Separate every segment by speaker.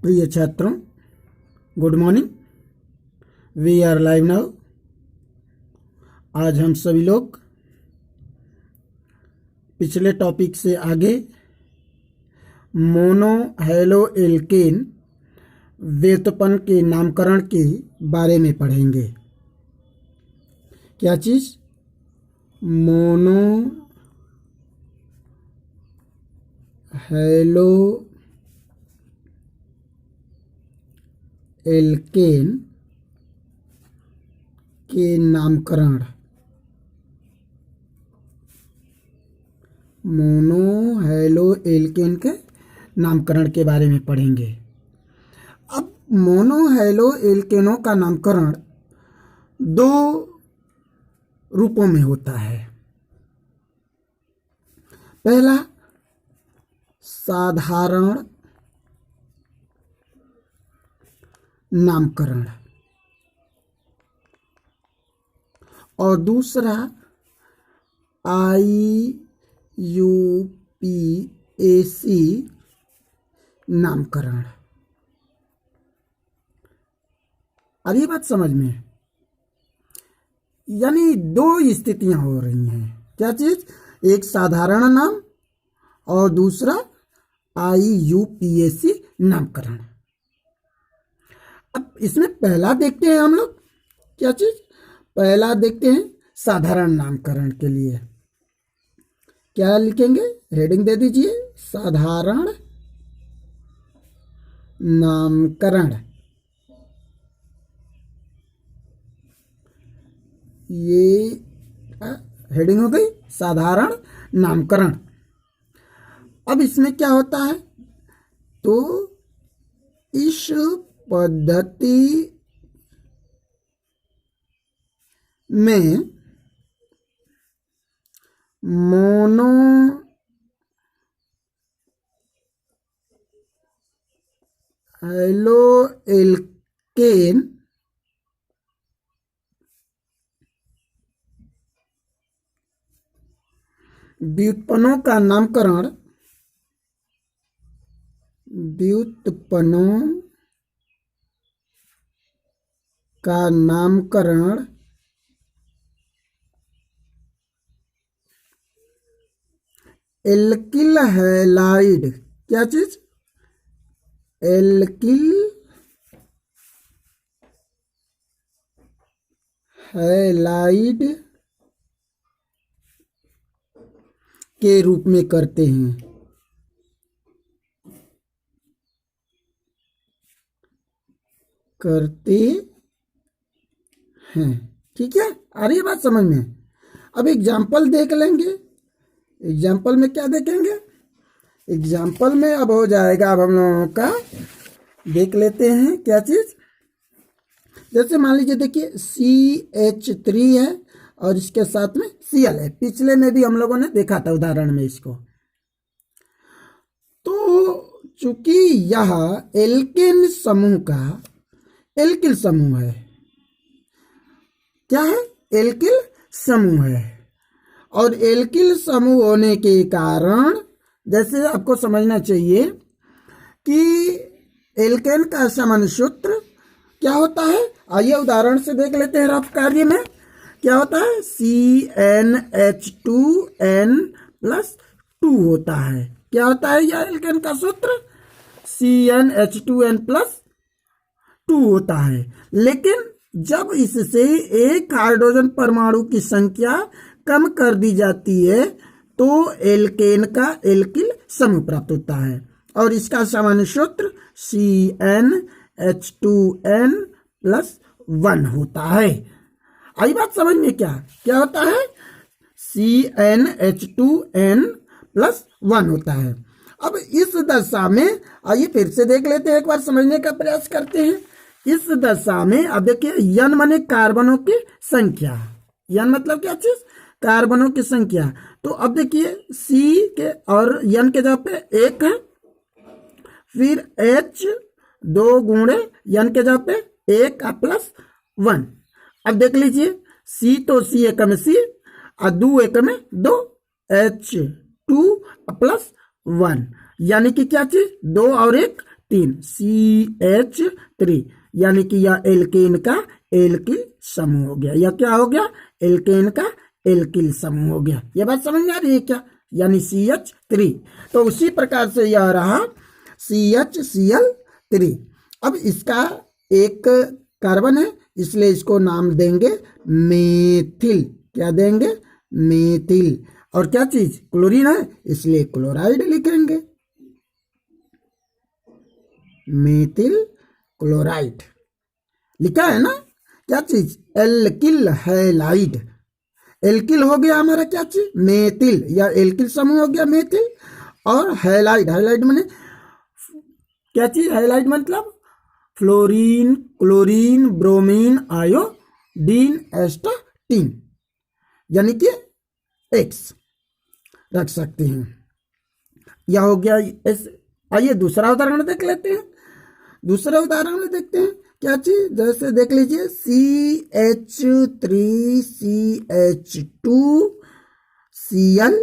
Speaker 1: प्रिय छात्रों, good morning. We are live now. आज हम सभी लोग पिछले टॉपिक से आगे मोनो हैलो एल्केन व्युत्पन्न के नामकरण के बारे में पढ़ेंगे। क्या चीज़? मोनो हैलो एल्केन के नामकरण। मोनो हैलो एल्केन के नामकरण के बारे में पढ़ेंगे। अब मोनो हैलो एल्केनों का नामकरण दो रूपों में होता है। पहला, साधारण नामकरण, और दूसरा IUPAC नामकरण। अब ये बात समझ में, यानी दो स्थितियां हो रही हैं। क्या चीज? एक साधारण नाम और दूसरा IUPAC नामकरण। अब इसमें पहला देखते हैं हम लोग। क्या चीज? पहला देखते हैं साधारण नामकरण के लिए। क्या लिखेंगे? हेडिंग दे दीजिए, साधारण नामकरण। ये हेडिंग हो गई, साधारण नामकरण। अब इसमें क्या होता है? तो इस पद्धति में मोनो हैलो एल्केन व्युत्पन्नों का नामकरण एल्किल हैलाइड। क्या चीज? एल्किल हैलाइड के रूप में करते हैं। ठीक है, आ रही है बात समझ में? अब एग्जाम्पल देख लेंगे। एग्जाम्पल में क्या देखेंगे? एग्जाम्पल में अब हो जाएगा, अब हम लोगों का देख लेते हैं। क्या चीज? जैसे मान लीजिए, देखिए CH3 है और इसके साथ में Cl है। पिछले में भी हम लोगों ने देखा था उदाहरण में इसको। तो चूंकि यह एल्केन समूह का एल्किल समूह है। क्या है? एल्किल समूह है। और एल्किल समूह होने के कारण जैसे आपको समझना चाहिए कि एल्केन का सामान्य सूत्र क्या होता है। आइए उदाहरण से देख लेते हैं। रफ कार्य में क्या होता है? CnH2n+2 होता है। क्या होता है यह एल्केन का सूत्र? CnH2n+2 होता है। लेकिन जब इससे एक हाइड्रोजन परमाणु की संख्या कम कर दी जाती है तो एल्केन का एल्किल समूह प्राप्त होता है। और इसका सामान्य सूत्र CnH2n+1 होता है। आई बात समझ में? क्या होता है? CnH2n+1 होता है। अब इस दशा में आइए फिर से देख लेते हैं, एक बार समझने का प्रयास करते हैं। इस दशा में अब देखिए, N माने कार्बनों की संख्या। N मतलब क्या चीज? कार्बनों की संख्या। तो अब देखिए C के और N के जगह पे 1 है, फिर H 2 गुणे N के जगह पे 1+1। अब देख लीजिए, C तो C एक में C और 2 एक में 2, H2+1, यानी कि क्या चीज? 2 और 1 CH3, यानी कि यह एल्केन का एल्किल समूह हो गया। यह क्या हो गया? एल्केन का एल्किल समूह हो गया। यह बात समझ में आ रही है क्या? यानी CH3। तो उसी प्रकार से यह रहा CHCl3। अब इसका एक कार्बन है, इसलिए इसको नाम देंगे मेथिल। क्या देंगे? मेथिल। और क्या चीज? क्लोरीन है, इसलिए क्लोराइड लिखेंगे, मेथिल क्लोराइड। लिखा है ना? क्या चीज? Alkyl halide. एल्किल हो गया हमारा क्या चीज? मेथिल, या एल्किल समूह हो गया मेथिल। और हैलाइड, हैलाइड माने क्या चीज? हैलाइड मतलब fluorine, chlorine, bromine, iodine, astatine, यानी कि एक्स रख सकते हैं। यह हो गया। आइए दूसरा उदाहरण देख लेते हैं। दूसरा उदाहरण में देखते हैं क्या चीज। जैसे देख लीजिए CH3CH2Cl,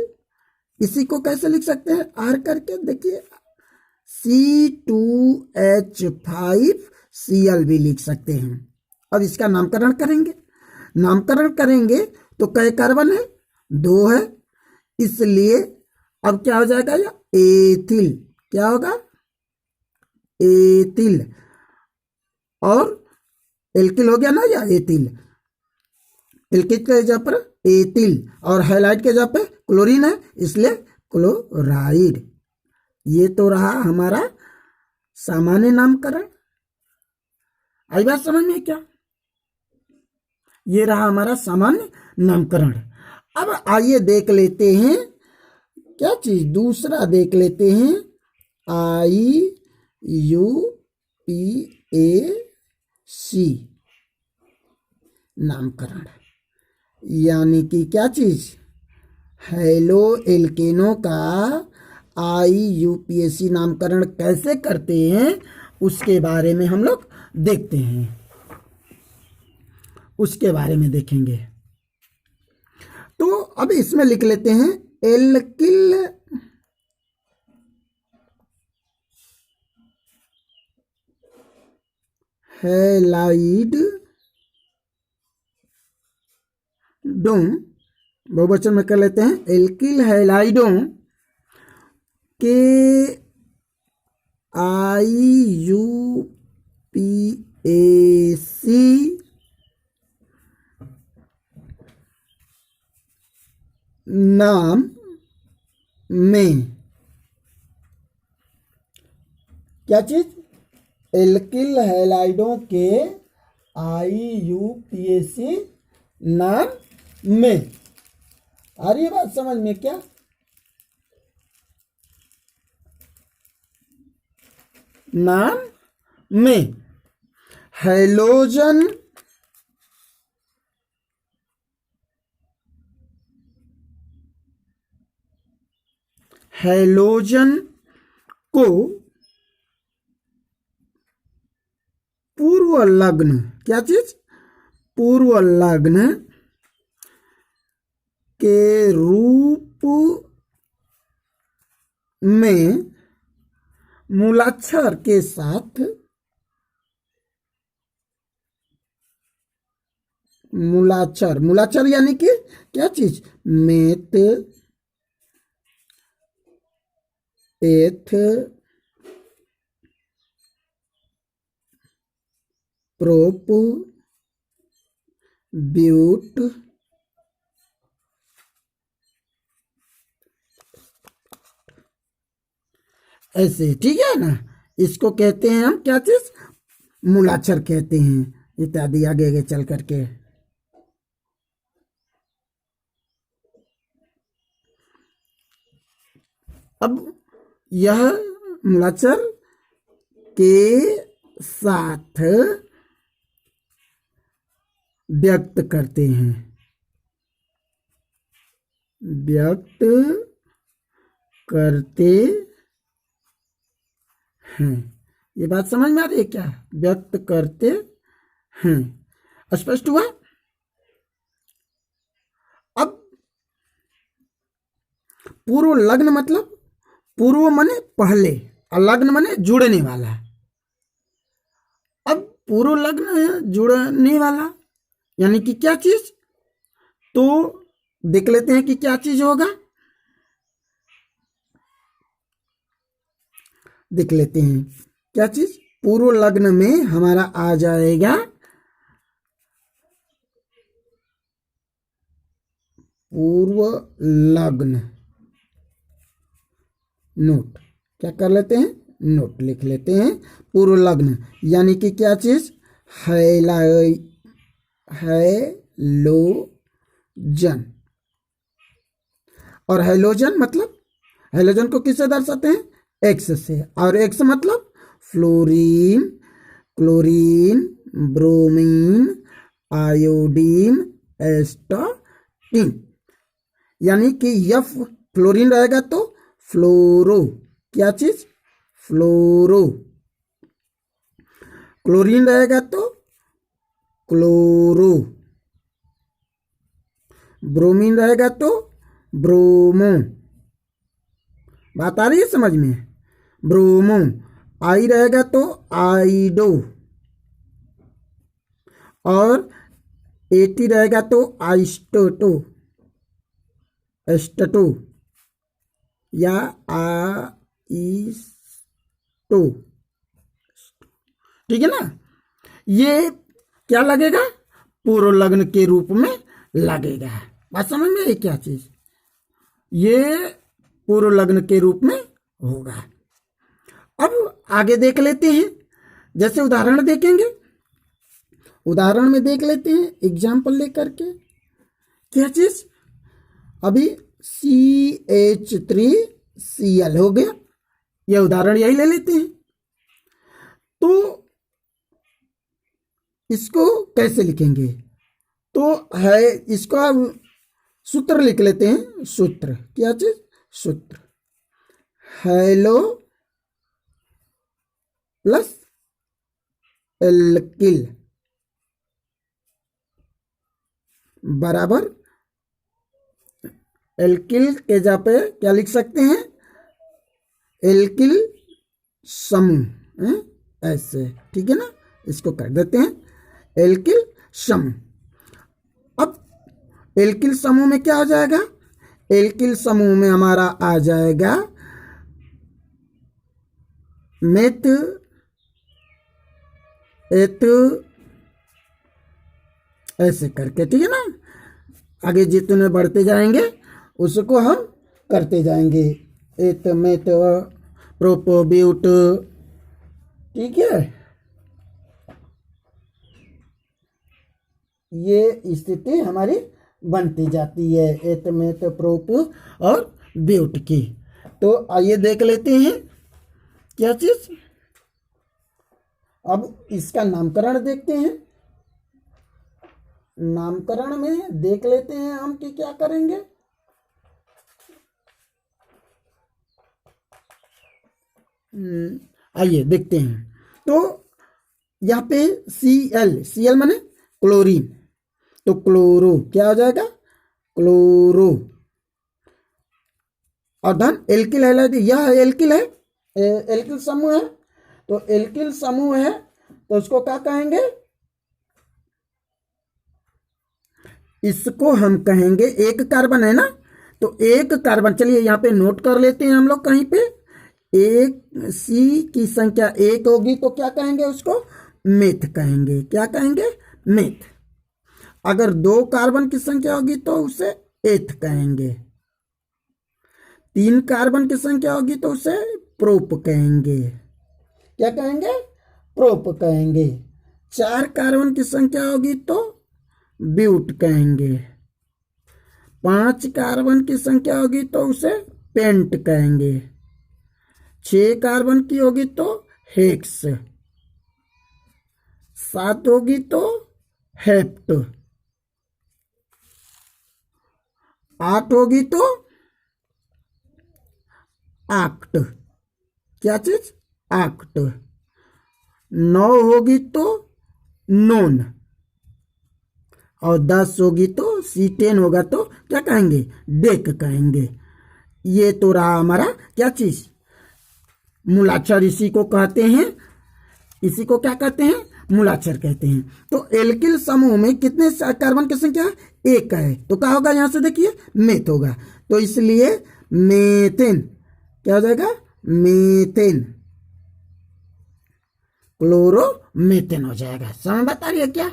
Speaker 1: इसी को कैसे लिख सकते हैं? R करके देखिए, C2H5Cl भी लिख सकते हैं। अब इसका नामकरण करेंगे। नामकरण करेंगे तो कै कार्बन है? 2 है, इसलिए अब क्या हो जाएगा? या एथिल। क्या होगा? एथिल। और एल्किल हो गया ना, या एथिल। एल्किल के जगह पर एथिल, और हैलाइड के जगह पर क्लोरीन है, इसलिए क्लोराइड। ये तो रहा हमारा सामान्य नामकरण। आई बात समझ में क्या? ये रहा हमारा सामान्य नामकरण। अब आइए देख लेते हैं क्या चीज। दूसरा देख लेते हैं IUPAC नामकरण, यानी कि क्या चीज? हेलो एल्केनों का IUPAC नामकरण कैसे करते हैं, उसके बारे में हम लोग देखते हैं, उसके बारे में देखेंगे। तो अब इसमें लिख लेते हैं एल्किल हैलाइड डों, बहुवचन में कर लेते हैं, एल्किल हैलाइडों के IUPAC नाम में क्या चीज? एल्किल हैलाइडों के IUPAC नाम में। आ रही है बात समझ में क्या? नाम में हैलोजन को पूर्व लग्न, क्या चीज? पूर्व लग्न के रूप में मूलाक्षर के साथ, मूलाक्षर, मूलाक्षर यानी कि क्या चीज? मेथ, एथ, प्रोप, ब्यूट, ऐसे, ठीक है ना? इसको कहते हैं हम क्या चीज? मूलाक्षर कहते हैं, इत्यादि आगे आगे चल करके। अब यह मूलाक्षर के साथ व्यक्त करते हैं, व्यक्त करते हैं। ये बात समझ में आ रही है क्या? व्यक्त करते हैं। स्पष्ट हुआ? अब पूर्व लग्न मतलब पूर्व माने पहले, लग्न माने जुड़ने वाला। अब पूर्व लग्न है जुड़ने वाला, यानी कि क्या चीज, तो देख लेते हैं कि क्या चीज होगा। देख लेते हैं क्या चीज, पूर्व लग्न में हमारा आ जाएगा पूर्व लग्न नोट। क्या कर लेते हैं, नोट लिख लेते हैं। पूर्व लग्न यानी कि क्या चीज, हैलोजन। और हैलोजन मतलब, हैलोजन को किससे दर्शाते हैं, एक्स से। और एक्स मतलब fluorine, chlorine, bromine, iodine, astatine. यानी कि एफ फ्लोरीन रहेगा तो फ्लोरो, क्या चीज, फ्लोरो। क्लोरीन रहेगा तो क्लोरो, ब्रोमीन रहेगा तो ब्रोमो। बात आ रही है समझ में, ब्रोमो। आई रहेगा तो आइडो, और एटी रहेगा तो आइस्टोटो, एस्टटो या आइस्टो। ठीक है ना। ये क्या लगेगा, पूर्व लग्न के रूप में लगेगा। बात समझ में आई क्या चीज, ये पूर्व लग्न के रूप में होगा। अब आगे देख लेते हैं, जैसे उदाहरण देखेंगे, उदाहरण में देख लेते हैं एग्जाम्पल लेकर के। क्या चीज, अभी CH3Cl हो गया, यह उदाहरण यही ले लेते हैं। तो इसको कैसे लिखेंगे, तो है इसको अब सूत्र लिख लेते हैं। सूत्र, क्या चीज, सूत्र हेलो प्लस एल्किल बराबर, एल्किल के जगह पे क्या लिख सकते हैं, एल्किल समूह, ऐसे। ठीक है ना, इसको कर देते हैं एल्किल समूह। अब एल्किल समूह में क्या हो जाएगा, एल्किल समूह में हमारा आ जाएगा मेथ एथ, ऐसे करके। ठीक है ना, आगे जितने बढ़ते जाएंगे उसको हम करते जाएंगे, एथ मेथ प्रोपो ब्यूट। ठीक है, ये स्थिति हमारी बनती जाती है एथ मेथ प्रोप और ब्यूट की। तो आइए देख लेते हैं क्या चीज। अब इसका नामकरण देखते हैं। नामकरण में देख लेते हैं हम कि क्या करेंगे। आइए देखते हैं। तो यहाँ पे Cl माने क्लोरीन, तो क्लोरो क्या हो जाएगा, क्लोरो। और धन एल्किल है, यह एल्किल है, एल्किल समूह है। तो एल्किल समूह है तो उसको क्या कहेंगे, इसको हम कहेंगे, एक कार्बन है ना, तो एक कार्बन, चलिए यहाँ पे नोट कर लेते हैं हम लोग कहीं पे। एक सी की संख्या एक होगी तो क्या कहेंगे उसको, मेथ कहेंगे। क्या कहेंगे, मेथ। अगर दो कार्बन की संख्या होगी तो उसे एथ कहेंगे। तीन कार्बन की संख्या होगी तो उसे प्रोप कहेंगे। क्या कहेंगे, प्रोप कहेंगे। चार कार्बन की संख्या होगी तो ब्यूट कहेंगे। पांच कार्बन की संख्या होगी तो उसे पेंट कहेंगे। छह कार्बन की होगी तो हेक्स। सात होगी तो हेप्ट। आठ होगी तो आक्ट। क्या चीज, आक्ट। नौ होगी तो नोन। और 10 होगी तो C10 होगा तो क्या कहेंगे, डेक कहेंगे। ये तो रहा हमारा क्या चीज, मूलाक्षर इसी को कहते हैं, इसी को क्या कहते हैं, मूलाक्षर कहते हैं। तो एल्किल समूह में कितने कार्बन की संख्या है, 1 है, तो क्या होगा यहां से देखिए मेथ होगा, तो इसलिए मेथेन क्या हो जाएगा, मेथेन, क्लोरोमेथेन हो जाएगा। समझ बता रही है क्या।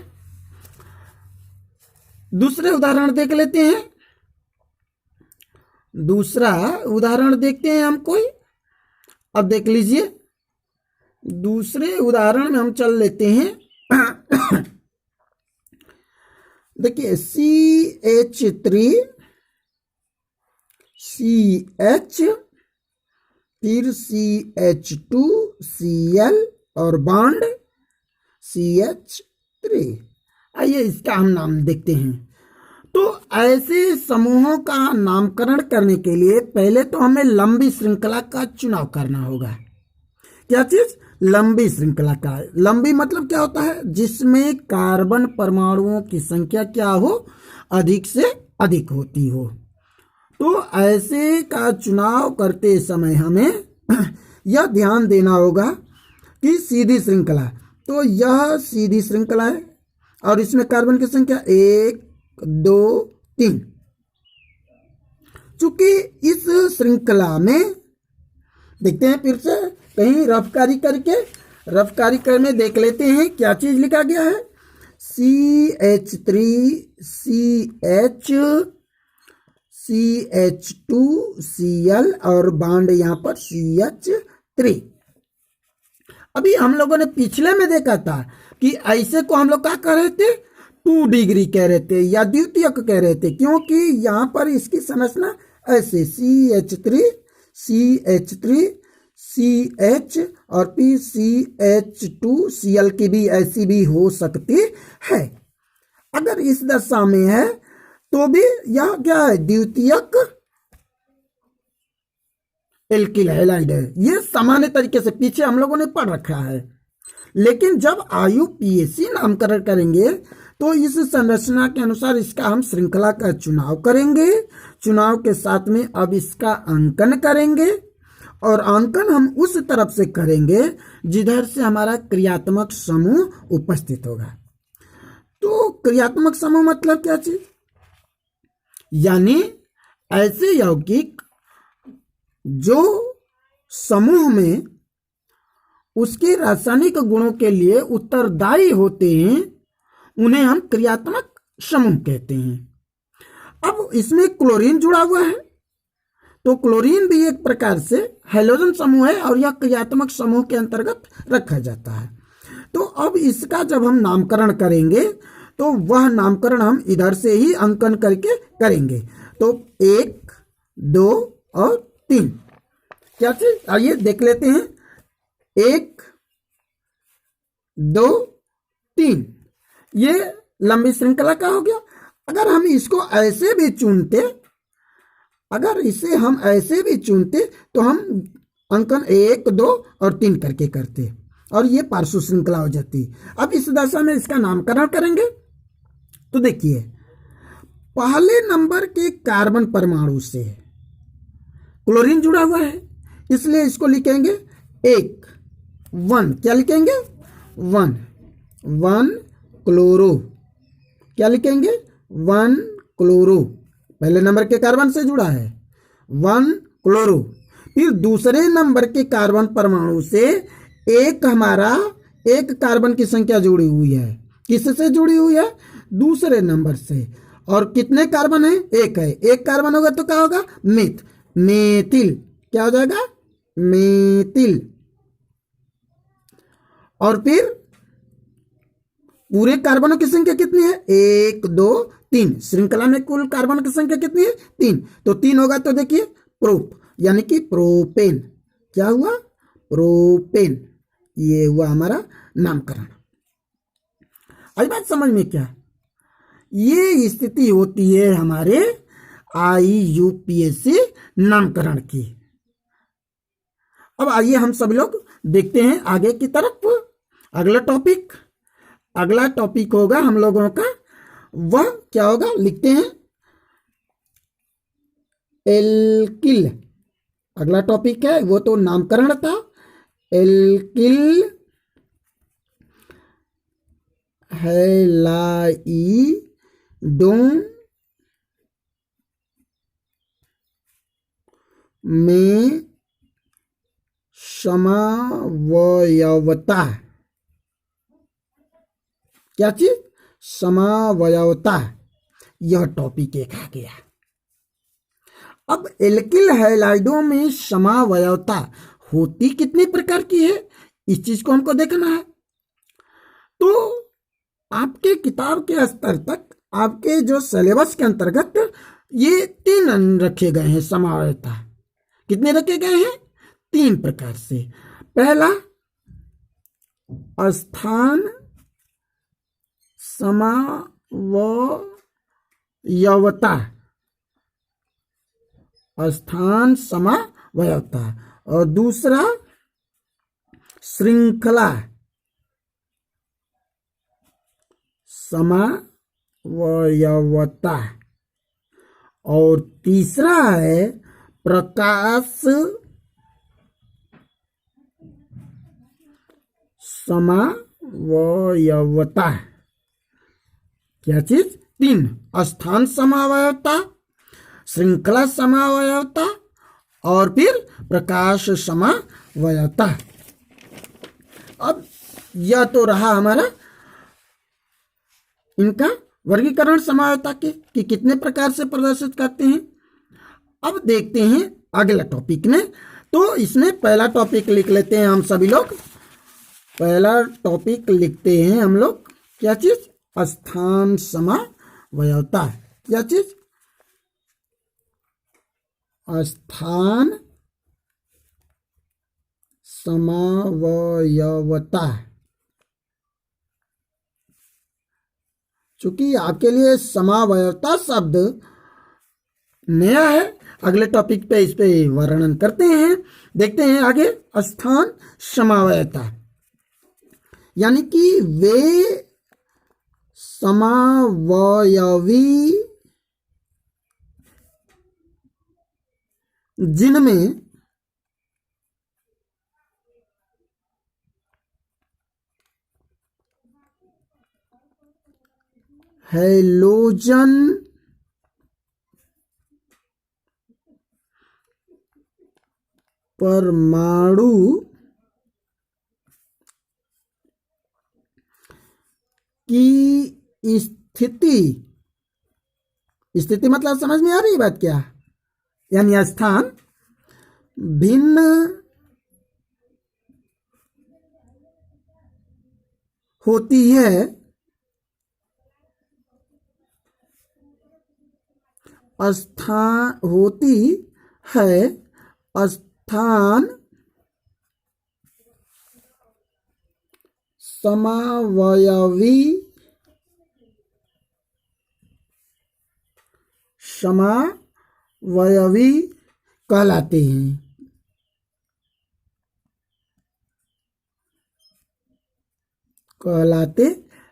Speaker 1: दूसरे उदाहरण देख लेते हैं, दूसरा उदाहरण देखते हैं हम कोई। अब देख लीजिए, दूसरे उदाहरण में हम चल लेते हैं। देखिए CH3 CH फिर CH2 Cl और बॉन्ड CH3। आइए इसका हम नाम देखते हैं। तो ऐसे समूहों का नामकरण करने के लिए पहले तो हमें लंबी श्रृंखला का चुनाव करना होगा। क्या चीज, लंबी श्रृंखला का। लंबी मतलब क्या होता है, जिसमें कार्बन परमाणुओं की संख्या क्या हो, अधिक से अधिक होती हो। तो ऐसे का चुनाव करते समय हमें यह ध्यान देना होगा कि सीधी श्रृंखला, तो यह सीधी श्रृंखला है और इसमें कार्बन की संख्या 1 2 3। चूंकि इस श्रृंखला में देखते हैं फिर से कहीं रफकारी करके, रफकारी करने देख लेते हैं क्या चीज लिखा गया है, CH3 CH CH2 Cl और बॉन्ड यहां पर CH3। अभी हम लोगों ने पिछले में देखा था कि ऐसे को हम लोग क्या कह रहे थे, 2 डिग्री कह रहे थे या द्वितीयक कह रहे थे, क्योंकि यहां पर इसकी संरचना ऐसे CH3 CH3 CH और फिर CH2 Cl की भी ऐसी भी हो सकती है। अगर इस दशा में है तो भी यह क्या है, द्वितीयक एल्किल हैलाइड है। ये सामान्य तरीके से पीछे हम लोगों ने पढ़ रखा है। लेकिन जब IUPAC नामकरण करेंगे तो इस संरचना के अनुसार इसका हम श्रृंखला का चुनाव करेंगे। चुनाव के साथ में अब इसका अंकन करेंगे और अंकन हम उस तरफ से करेंगे जिधर से हमारा क्रियात्मक समूह उपस्थित होगा। तो क्रियात्मक समूह मतलब क्या चीज, यानी ऐसे यौगिक जो समूह में उसके रासायनिक गुणों के लिए उत्तरदायी होते हैं उन्हें हम क्रियात्मक समूह कहते हैं। अब इसमें क्लोरीन जुड़ा हुआ है, तो क्लोरीन भी एक प्रकार से हैलोजन समूह है और यह क्रियात्मक समूह के अंतर्गत रखा जाता है। तो अब इसका जब हम नामकरण करेंगे तो वह नामकरण हम इधर से ही अंकन करके करेंगे। तो 1 2 और 3 क्या चीज, आइए देख लेते हैं। 1 2 3 ये लंबी श्रृंखला का हो गया। अगर हम इसको ऐसे भी चुनते, अगर इसे हम ऐसे भी चुनते तो हम अंकन 1 2 और 3 करके करते और ये पार्श्व श्रृंखला हो जाती। अब इस दशा में इसका नामकरण करेंगे तो देखिए, पहले नंबर के कार्बन परमाणु से क्लोरीन जुड़ा हुआ है, इसलिए इसको लिखेंगे 1 क्या लिखेंगे, 1 क्लोरो, क्या लिखेंगे, 1 क्लोरो, पहले नंबर के कार्बन से जुड़ा है 1 क्लोरो। फिर दूसरे नंबर के कार्बन परमाणु से एक हमारा एक कार्बन की संख्या जुड़ी हुई है, किससे जुड़ी हुई है, दूसरे नंबर से। और कितने कार्बन है, 1 है, 1 कार्बन होगा तो क्या होगा, मेथिल, क्या हो जाएगा, मेथिल। और फिर पूरे कार्बनों की संख्या कितनी है, 1 2 3, श्रृंखला में कुल कार्बन की संख्या कितनी है, 3, तो 3 होगा तो देखिए प्रोप यानी कि प्रोपेन, क्या हुआ, प्रोपेन, ये हुआ हमारा नामकरण। आई बात समझ में क्या, ये स्थिति होती है हमारे IUPAC नामकरण की। अब आइए हम सब लोग देखते हैं आगे की तरफ। अगला टॉपिक होगा हम लोगों का, वह क्या होगा, लिखते हैं एल्किल। अगला टॉपिक है वो तो नामकरण था, एल्किल हैलाइडों में समावयवता, क्या चीज? समावयवता। यह टॉपिक एक आ गया। अब एल्किल हैलाइडों में समावयवता होती कितने प्रकार की है, इस चीज को हमको देखना है। तो आपके किताब के स्तर तक, आपके जो सिलेबस के अंतर्गत ये 3 रखे गए हैं समावयवता। कितने रखे गए हैं? 3 प्रकार से। पहला, स्थान समावयवता, स्थान समावयवता। और दूसरा, श्रृंखला समावयवता। और तीसरा है प्रकाश समावयवता। क्या चीज? 3, स्थान समावयवता, श्रृंखला समावयवता और फिर प्रकाश समावयवता। अब यह तो रहा हमारा इनका वर्गीकरण समावयवता के कि कितने प्रकार से प्रदर्शित करते हैं। अब देखते हैं अगला टॉपिक में। तो इसमें पहला टॉपिक लिख लेते हैं हम सभी लोग। पहला टॉपिक लिखते हैं हम लोग, क्या चीज? स्थान समावयवता। क्या चीज? स्थान समावयवता। चूंकि आपके लिए समावयवता शब्द नया है, अगले टॉपिक पे इस पे वर्णन करते हैं। देखते हैं आगे। स्थान समावयवता यानी कि वे समावयवी जिनमें हैलोजन परमाणु की स्थिति मतलब समझ में आ रही बात क्या? यानी स्थान भिन्न होती है स्थान समावयवी कहलाते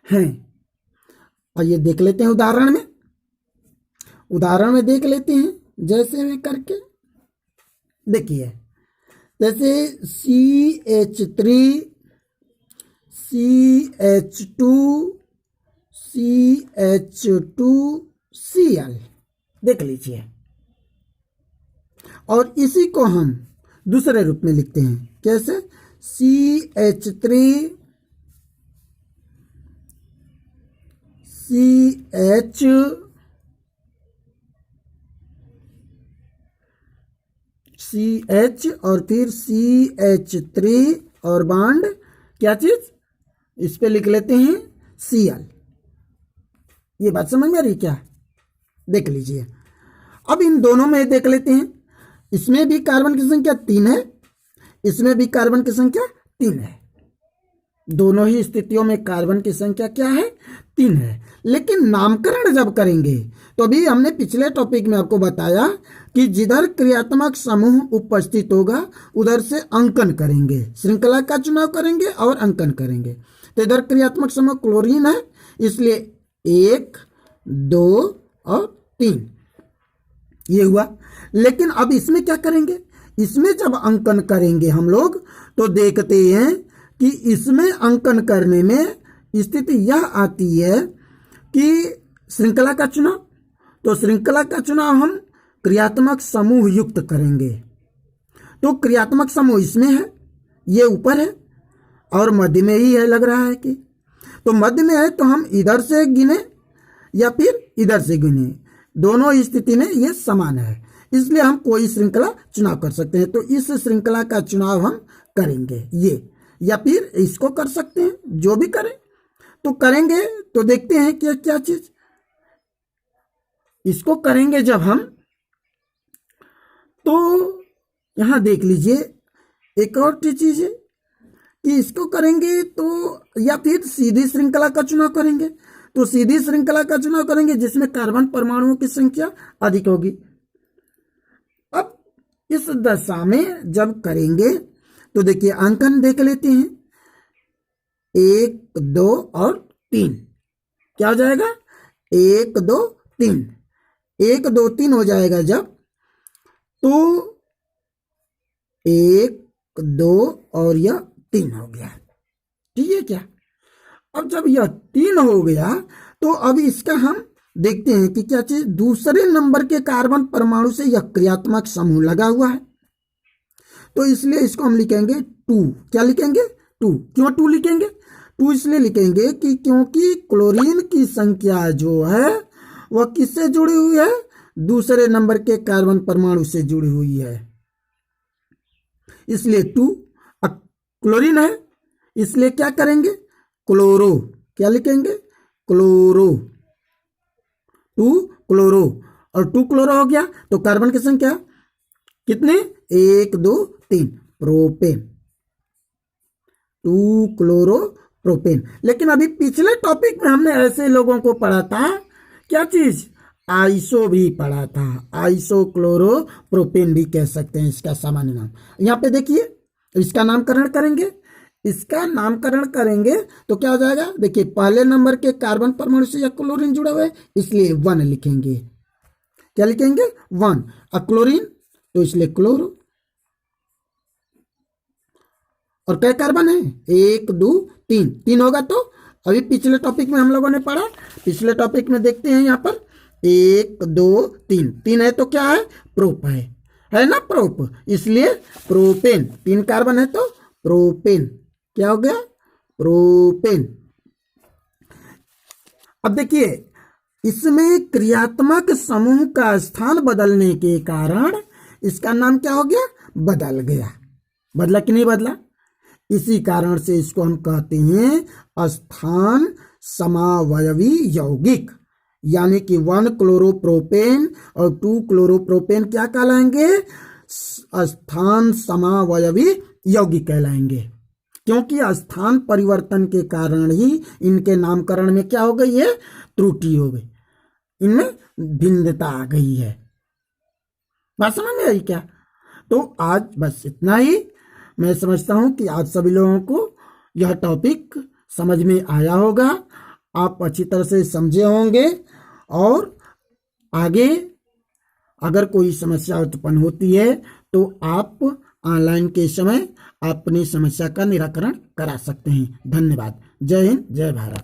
Speaker 1: हैं। और ये देख लेते हैं उदाहरण में देख लेते हैं जैसे में करके। देखिए, जैसे CH3 CH2 CH2Cl देख लीजिए। और इसी को हम दूसरे रूप में लिखते हैं। कैसे? CH3 CH और फिर CH3 और बॉन्ड क्या चीज? इस पे लिख लेते हैं Cl। ये बात समझ में आ रही क्या? देख लीजिए। अब इन दोनों में देख लेते हैं। इसमें भी कार्बन की संख्या 3 है, इसमें भी कार्बन की संख्या 3 है। दोनों ही स्थितियों में कार्बन की संख्या क्या है? 3 है। लेकिन नामकरण जब करेंगे तो अभी हमने पिछले टॉपिक में आपको बताया कि जिधर क्रियात्मक समूह उपस्थित होगा उधर से अंकन करेंगे, श्रृंखला का चुनाव करेंगे और अंकन करेंगे। तो इधर क्रियात्मक समूह क्लोरीन है, इसलिए 1 2 और 3 ये हुआ। लेकिन अब इसमें क्या करेंगे? इसमें जब अंकन करेंगे हम लोग तो देखते हैं कि इसमें अंकन करने में स्थिति यह आती है कि श्रृंखला का चुनाव, तो श्रृंखला का चुनाव हम क्रियात्मक समूह युक्त करेंगे। तो क्रियात्मक समूह इसमें है, ये ऊपर है और मध्य में ही है, लग रहा है कि तो मध्य में है, तो हम इधर से गिने या फिर इधर से गिने, दोनों स्थिति में ये समान है, इसलिए हम कोई श्रृंखला चुनाव कर सकते हैं। तो इस श्रृंखला का चुनाव हम करेंगे ये, या फिर इसको कर सकते हैं, जो भी करें तो करेंगे। तो देखते हैं कि क्या चीज इसको करेंगे जब हम, तो यहां देख लीजिए एक और चीज है कि इसको करेंगे तो या फिर सीधी श्रृंखला का चुनाव करेंगे। तो सीधी श्रृंखला का चुनाव करेंगे जिसमें कार्बन परमाणुओं की संख्या अधिक होगी। अब इस दशा में जब करेंगे तो देखिए अंकन देख लेते हैं, 1 2 और 3, क्या हो जाएगा 1 2 3, 1 2 3 हो जाएगा जब, तो 1 2 और यह 3 हो गया, ठीक है क्या। अब जब यह 3 हो गया तो अब इसका हम देखते हैं कि क्या चीज, दूसरे नंबर के कार्बन परमाणु से यह क्रियात्मक समूह लगा हुआ है, तो इसलिए इसको हम लिखेंगे 2। क्या लिखेंगे 2, क्यों 2 लिखेंगे, 2 इसलिए लिखेंगे कि क्योंकि क्लोरीन की संख्या जो है वह किससे जुड़ी हुई है, दूसरे नंबर के कार्बन परमाणु से जुड़ी हुई है, इसलिए 2। क्लोरीन है इसलिए क्या करेंगे क्लोरो, क्या लिखेंगे क्लोरो, 2 क्लोरो, और 2 क्लोरो हो गया तो कार्बन की संख्या कितने 1 2 3 प्रोपेन, 2 क्लोरो प्रोपेन। लेकिन अभी पिछले टॉपिक में हमने ऐसे लोगों को पढ़ा था, क्या चीज आइसो भी पढ़ा था, आइसो क्लोरो प्रोपेन भी कह सकते हैं इसका सामान्य नाम। यहाँ पे देखिए इसका नामकरण करेंगे, इसका नामकरण करेंगे तो क्या हो जाएगा, देखिए पहले नंबर के कार्बन परमाणु से यह क्लोरीन जुड़ा हुआ है इसलिए 1 लिखेंगे, क्या लिखेंगे 1, और क्लोरीन तो इसलिए क्लोरो, और क्या कार्बन है 1 2 3, 3 होगा। तो अभी पिछले टॉपिक में हम लोगों ने पढ़ा, पिछले टॉपिक में देखते हैं यहाँ पर 1 2 3, 3 है तो क्या है प्रोप है ना प्रोप, इसलिए प्रोपेन, 3 कार्बन है तो प्रोपेन, क्या हो गया प्रोपेन। अब देखिए इसमें क्रियात्मक समूह का स्थान बदलने के कारण इसका नाम क्या हो गया, बदल गया, बदला कि नहीं बदला, इसी कारण से इसको हम कहते हैं स्थान समावयवी यौगिक, यानी कि 1 क्लोरोप्रोपेन और 2 क्लोरोप्रोपेन क्या कहलाएंगे, स्थान समावयवी यौगिक कहलाएंगे, क्योंकि स्थान परिवर्तन के कारण ही इनके नामकरण में क्या हो गई है, त्रुटि हो गई, इनमें भिन्नता आ गई है। बात समझ में आई क्या। तो आज बस इतना ही, मैं समझता हूं कि आज सभी लोगों को यह टॉपिक समझ में आया होगा, आप अच्छी तरह से समझे होंगे, और आगे अगर कोई समस्या उत्पन्न होती है तो आप ऑनलाइन के समय अपनी समस्या का निराकरण करा सकते हैं। धन्यवाद। जय हिंद, जय भारत।